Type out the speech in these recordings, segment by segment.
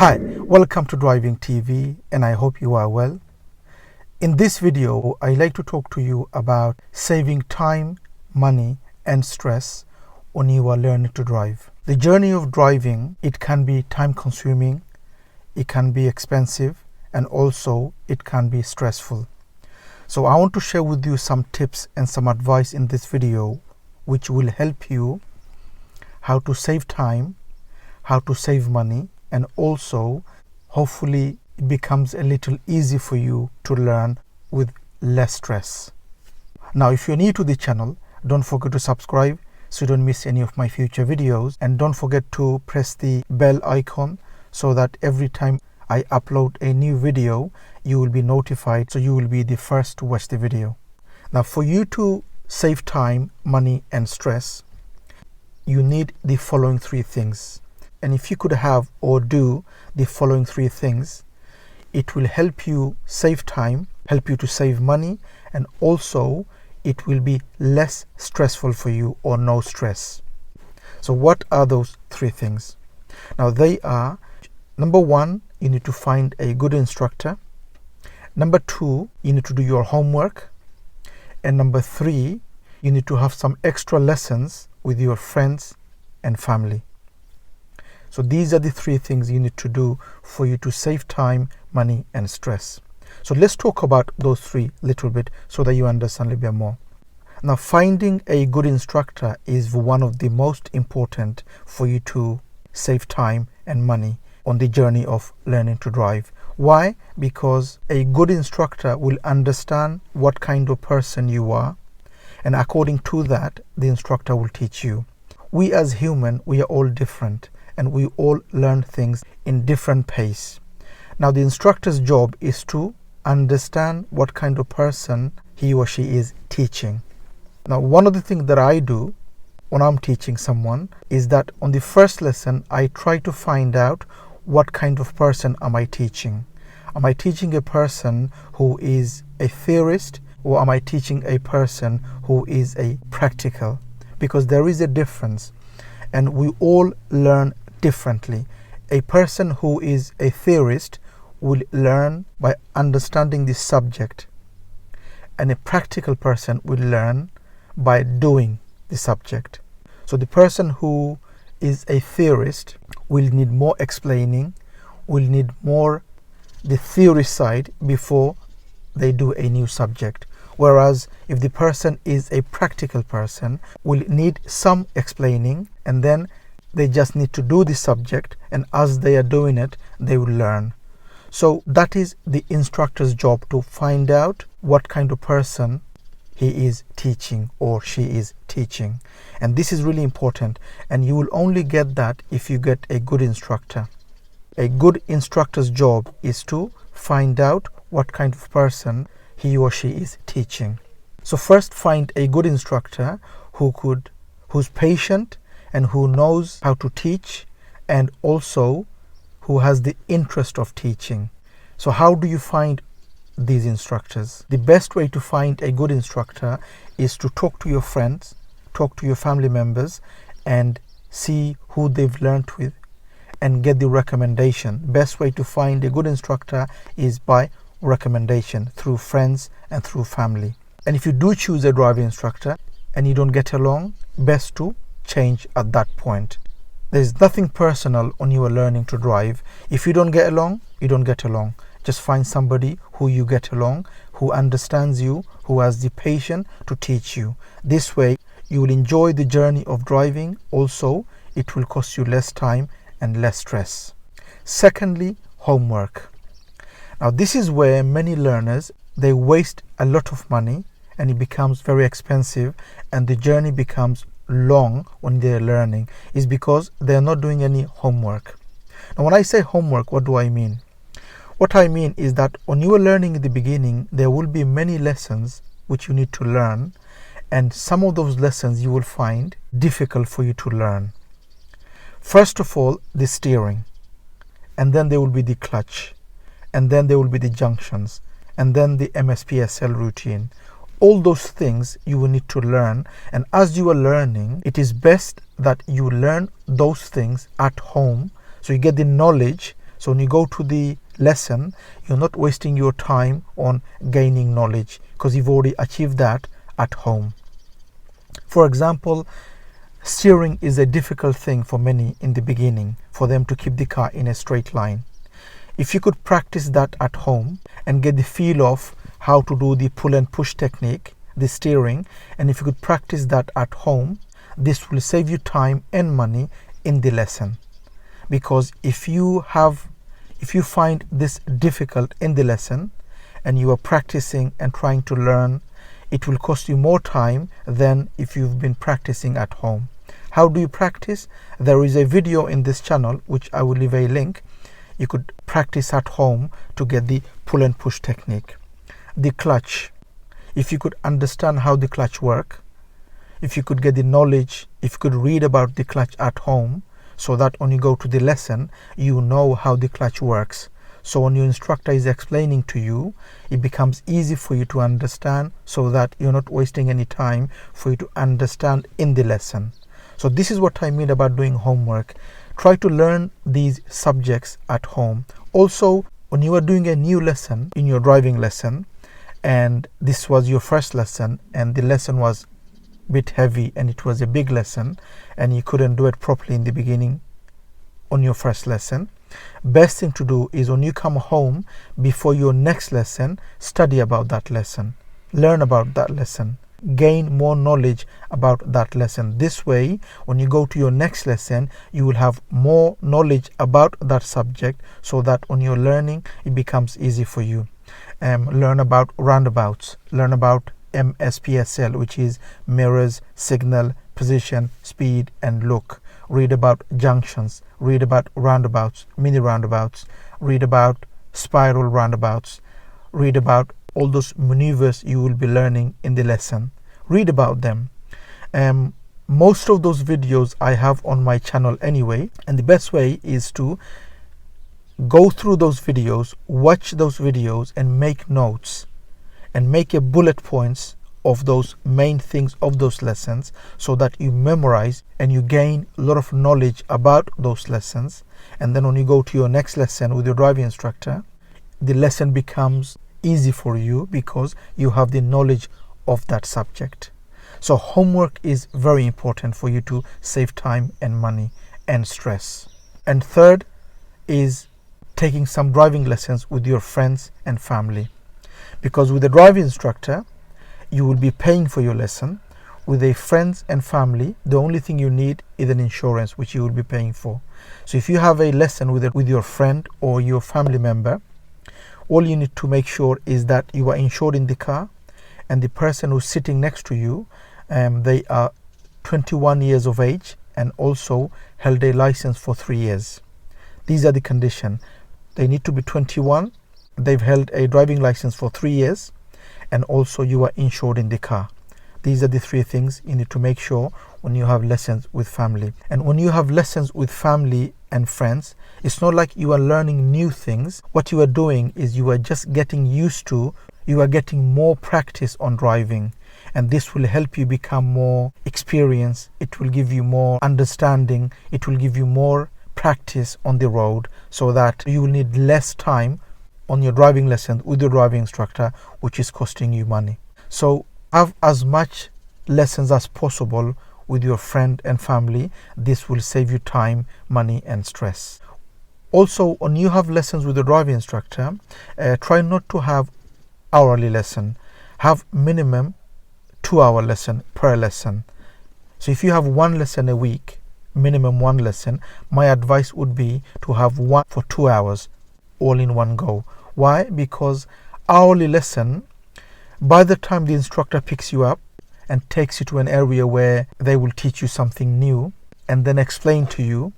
Hi, welcome to Driving TV and I hope you are well. In this video, I like to talk to you about saving time, money and stress when you are learning to drive. The journey of driving, it can be time consuming, it can be expensive and also it can be stressful. So I want to share with you some tips and some advice in this video which will help you how to save time, how to save money, and also hopefully it becomes a little easy for you to learn with less stress. Now if you're new to the channel, don't forget to subscribe so you don't miss any of my future videos, and don't forget to press the bell icon so that every time I upload a new video you will be notified, so you will be the first to watch the video. Now for you to save time, money and stress, you need the following three things. And if you could have or do the following three things, it will help you save time, help you to save money, and also it will be less stressful for you or no stress. So what are those three things? Now they are: number one, you need to find a good instructor. Number two, you need to do your homework. And number three, you need to have some extra lessons with your friends and family. So these are the three things you need to do for you to save time, money and stress. So let's talk about those three a little bit so that you understand a little bit more. Now finding a good instructor is one of the most important for you to save time and money on the journey of learning to drive. Why? Because a good instructor will understand what kind of person you are, and according to that the instructor will teach you. We as human, we are all different and we all learn things in different pace. Now the instructor's job is to understand what kind of person he or she is teaching. Now one of the things that I do when I'm teaching someone is that on the first lesson I try to find out what kind of person am I teaching. Am I teaching a person who is a theorist, or am I teaching a person who is a practical? Because there is a difference and we all learn differently. A person who is a theorist will learn by understanding the subject, and a practical person will learn by doing the subject. So the person who is a theorist will need more explaining, will need more the theory side before they do a new subject. Whereas if the person is a practical person, will need some explaining and then they just need to do the subject, and as they are doing it they will learn. So that is the instructor's job, to find out what kind of person he is teaching or she is teaching. And this is really important, and you will only get that if you get a good instructor. A good instructor's job is to find out what kind of person he or she is teaching. So first, find a good instructor who's patient and who knows how to teach, and also who has the interest of teaching. So how do you find these instructors? The best way to find a good instructor is to talk to your friends, talk to your family members and see who they've learned with and get the recommendation. Best way to find a good instructor is by recommendation through friends and through family. And if you do choose a driving instructor and you don't get along, best to change at that point. There's nothing personal when you are learning to drive. If you don't get along, you don't get along. Just find somebody who you get along, who understands you, who has the patience to teach you. This way you will enjoy the journey of driving. Also it will cost you less time and less stress. Secondly, homework. Now this is where many learners, they waste a lot of money and it becomes very expensive and the journey becomes long when they're learning, is because they're not doing any homework. Now when I say homework, what do I mean? What I mean is that when you are learning in the beginning, there will be many lessons which you need to learn, and some of those lessons you will find difficult for you to learn. First of all, the steering, and then there will be the clutch, and then there will be the junctions, and then the MSPSL routine. All those things you will need to learn, and as you are learning, it is best that you learn those things at home so you get the knowledge So when you go to the lesson, you're not wasting your time on gaining knowledge because you've already achieved that at home. For example, steering is a difficult thing for many in the beginning, for them to keep the car in a straight line. If you could practice that at home and get the feel of how to do the pull and push technique, the steering, and if you could practice that at home, this will save you time and money in the lesson. Because if you find this difficult in the lesson and you are practicing and trying to learn, it will cost you more time than if you've been practicing at home. How do you practice? There is a video in this channel which I will leave a link. You could practice at home to get the pull and push technique. The clutch, if you could understand how the clutch work, if you could get the knowledge, if you could read about the clutch at home, so that when you go to the lesson, you know how the clutch works. So when your instructor is explaining to you, it becomes easy for you to understand, so that you're not wasting any time for you to understand in the lesson. So this is what I mean about doing homework. Try to learn these subjects at home. Also, when you are doing a new lesson in your driving lesson, and this was your first lesson and the lesson was a bit heavy and it was a big lesson and you couldn't do it properly in the beginning on your first lesson, best thing to do is when you come home before your next lesson, study about that lesson, learn about that lesson, gain more knowledge about that lesson. This way, when you go to your next lesson, you will have more knowledge about that subject, so that when you're learning, it becomes easy for you. Learn about roundabouts, learn about MSPSL, which is mirrors, signal, position, speed, and look. Read about junctions, read about roundabouts, mini roundabouts, read about spiral roundabouts, read about all those maneuvers you will be learning in the lesson. Read about them. Most of those videos I have on my channel anyway, and the best way is to go through those videos, watch those videos, and make notes and make a bullet points of those main things of those lessons, so that you memorize and you gain a lot of knowledge about those lessons. And then when you go to your next lesson with your driving instructor, the lesson becomes easy for you because you have the knowledge of that subject. So homework is very important for you to save time and money and stress. And third is taking some driving lessons with your friends and family, because with a driving instructor you will be paying for your lesson. With a friends and family, the only thing you need is an insurance, which you will be paying for. So if you have a lesson with your friend or your family member, all you need to make sure is that you are insured in the car, and the person who's sitting next to you, they are 21 years of age and also held a license for 3 years. These are the conditions. They need to be 21, they've held a driving license for 3 years, and also you are insured in the car. These are the 3 things you need to make sure when you have lessons with family. And when you have lessons with family and friends, it's not like you are learning new things. What you are doing is you are just getting used to, you are getting more practice on driving, and this will help you become more experienced. It will give you more understanding, it will give you more practice on the road, so that you will need less time on your driving lesson with your driving instructor, which is costing you money. So have as much lessons as possible with your friend and family. This will save you time, money, and stress. Also, when you have lessons with your driving instructor, try not to have hourly lesson. Have minimum 2-hour lesson per lesson. So if you have 1 lesson a week, minimum 1 lesson, my advice would be to have 1 for 2 hours all in one go. Why? Because hourly lesson, by the time the instructor picks you up and takes you to an area where they will teach you something new and then explain to you,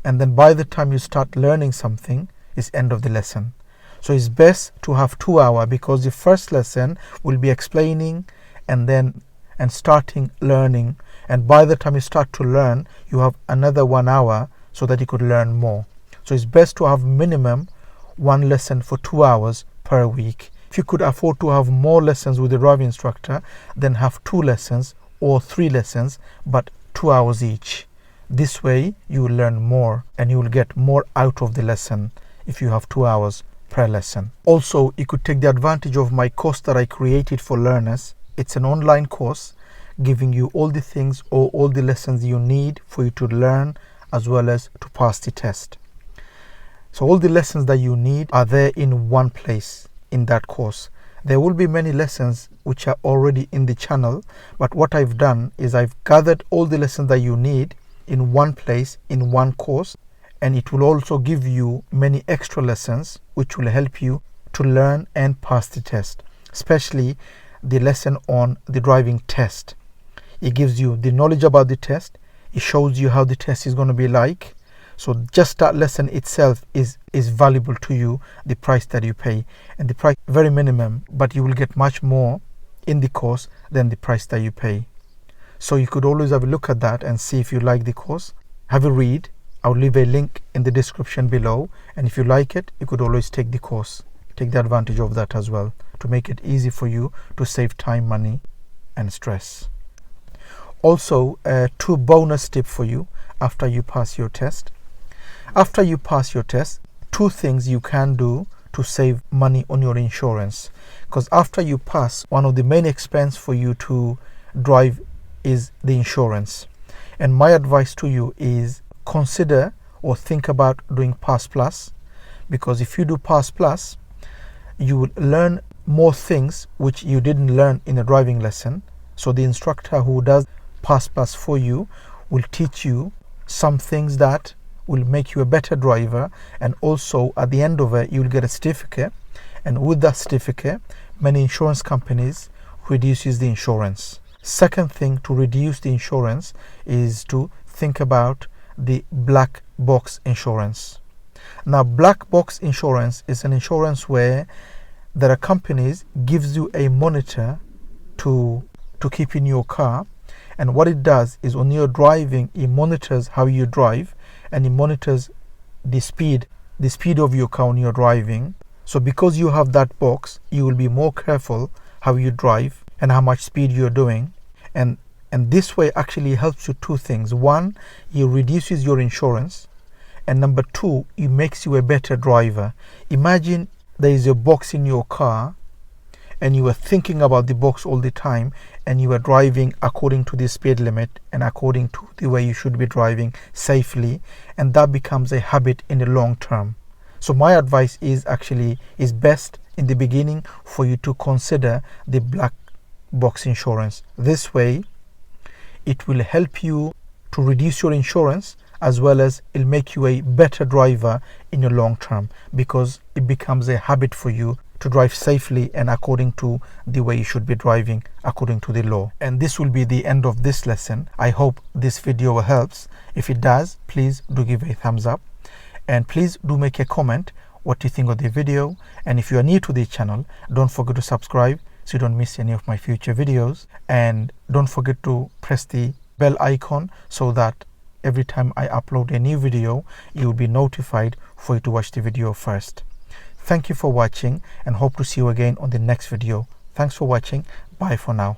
and then by the time you start learning something, it's end of the lesson. So it's best to have 2 hours, because the first lesson will be explaining and starting learning, and by the time you start to learn, you have another 1 hour so that you could learn more. So it's best to have minimum 1 lesson for 2 hours per week. If you could afford to have more lessons with the driving instructor, then have 2 lessons or 3 lessons, but 2 hours each. This way you will learn more and you will get more out of the lesson if you have 2 hours per lesson. Also, you could take the advantage of my course that I created for learners. It's an online course giving you all the things or all the lessons you need for you to learn as well as to pass the test. So all the lessons that you need are there in one place in that course. There will be many lessons which are already in the channel, but what I've done is I've gathered all the lessons that you need in one place in one course, and it will also give you many extra lessons which will help you to learn and pass the test, especially the lesson on the driving test. It gives you the knowledge about the test. It shows you how the test is going to be like. So just that lesson itself is valuable to you, the price that you pay. And the price very minimum, but you will get much more in the course than the price that you pay. So you could always have a look at that and see if you like the course. Have a read. I'll leave a link in the description below. And if you like it, you could always take the course. Take the advantage of that as well to make it easy for you to save time, money and stress. Also, 2 bonus tips for you after you pass your test. After you pass your test, 2 things you can do to save money on your insurance. Because after you pass, one of the main expense for you to drive is the insurance. And my advice to you is consider or think about doing Pass Plus, because if you do Pass Plus, you will learn more things which you didn't learn in a driving lesson. So the instructor who does Pass Plus for you will teach you some things that will make you a better driver, and also at the end of it you will get a certificate, and with that certificate many insurance companies reduces the insurance. Second thing to reduce the insurance is to think about the black box insurance. Now, black box insurance is an insurance where there are companies gives you a monitor to keep in your car, and what it does is when you're driving, it monitors how you drive, and it monitors the speed of your car when you're driving. So because you have that box, you will be more careful how you drive and how much speed you're doing, and this way actually helps you 2 things. One, it reduces your insurance, and number 2, it makes you a better driver. Imagine there is a box in your car and you are thinking about the box all the time, and you are driving according to the speed limit and according to the way you should be driving safely, and that becomes a habit in the long term. So my advice is best in the beginning for you to consider the black box insurance. This way it will help you to reduce your insurance, as well as it'll make you a better driver in the long term, because it becomes a habit for you to drive safely and according to the way you should be driving according to the law. And this will be the end of this lesson. I hope this video helps. If it does, please do give a thumbs up, and please do make a comment what you think of the video. And if you are new to the channel, don't forget to subscribe so you don't miss any of my future videos, and don't forget to press the bell icon so that every time I upload a new video, you will be notified for you to watch the video first. Thank you for watching, and hope to see you again on the next video. Thanks for watching. Bye for now.